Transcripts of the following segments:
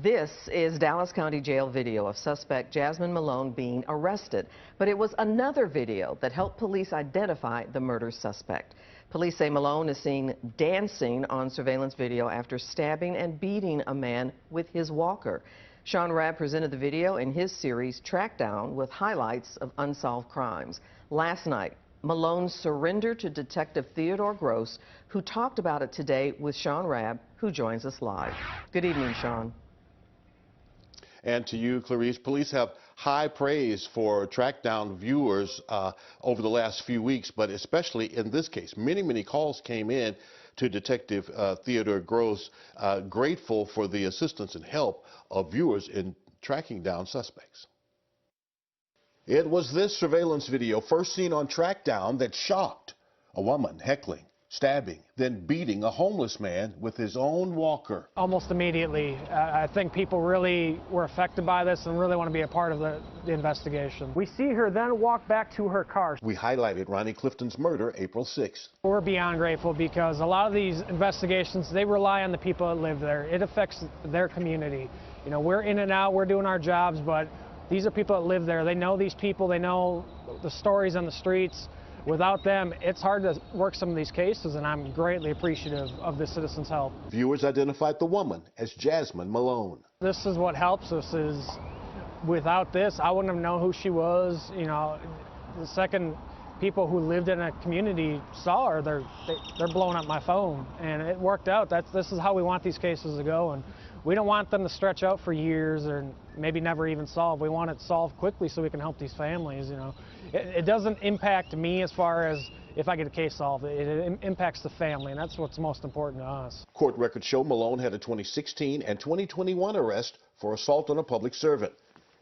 This is Dallas County Jail video of suspect Jasmine Malone being arrested. But it was another video that helped police identify the murder suspect. Police say Malone is seen dancing on surveillance video after stabbing and beating a man with his walker. Sean Rabb presented the video in his series Trackdown with highlights of unsolved crimes. Last night, Malone surrendered to Detective Theodore Gross, who talked about it today with Sean Rabb, who joins us live. Good evening, Sean. And to you, Clarice, police have high praise for Trackdown viewers over the last few weeks, but especially in this case. Many calls came in to Detective Theodore Gross, grateful for the assistance and help of viewers in tracking down suspects. It was this surveillance video, first seen on Trackdown, that shocked a woman heckling, stabbing, then beating a homeless man with his own walker. Almost immediately, I think people really were affected by this and really want to be a part of the investigation. We see her then walk back to her car. We highlighted Ronnie Clifton's murder April 6th. We're beyond grateful because a lot of these investigations, they rely on the people that live there. It affects their community. You know, we're in and out, we're doing our jobs, but these are people that live there. They know these people, they know the stories on the streets. Without them, it's hard to work some of these cases, and I'm greatly appreciative of the citizens' help. Viewers identified the woman as Jasmine Malone. This is what helps us. Is without this, I wouldn't have known who she was. You know, the second people who lived in a community saw her, they're blowing up my phone, and it worked out. This is how we want these cases to go, and we don't want them to stretch out for years or maybe never even solve. We want it solved quickly so we can help these families. You know, it doesn't impact me as far as if I get a case solved. It impacts the family, and that's what's most important to us. Court records show Malone had a 2016 and 2021 arrest for assault on a public servant.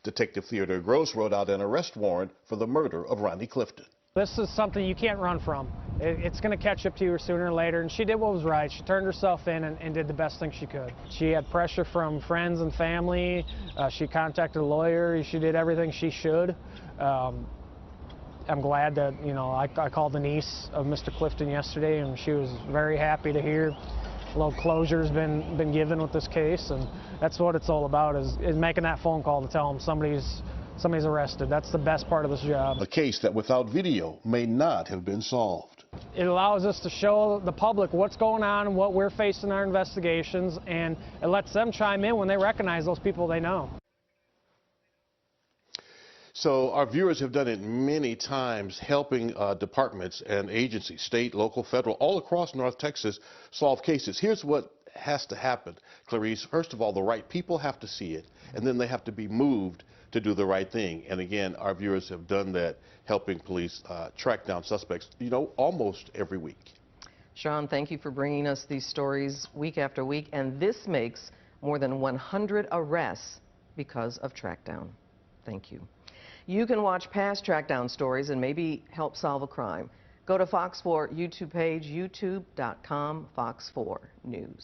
Detective Theodore Gross wrote out an arrest warrant for the murder of Ronnie Clifton. This is something you can't run from. It's going to catch up to you sooner or later, and she did what was right. She turned herself in and did the best thing she could. She had pressure from friends and family. She contacted a lawyer. She did everything she should. I'm glad that, you know, I called the niece of Mr. Clifton yesterday, and she was very happy to hear a little closure's been given with this case, and that's what it's all about, is making that phone call to tell them somebody's arrested. That's the best part of this job. A case that without video may not have been solved. It allows us to show the public what's going on and what we're facing in our investigations, and it lets them chime in when they recognize those people they know. So our viewers have done it many times, helping departments and agencies, state, local, federal, all across North Texas solve cases. Here's what has to happen, Clarice. First of all, the right people have to see it, and then they have to be moved to do the right thing. And again, our viewers have done that, helping police track down suspects, you know, almost every week. Sean, thank you for bringing us these stories week after week, and this makes more than 100 arrests because of Trackdown. Thank you. You can watch past Trackdown stories and maybe help solve a crime. Go to Fox 4 YouTube page, youtube.com/Fox 4 News.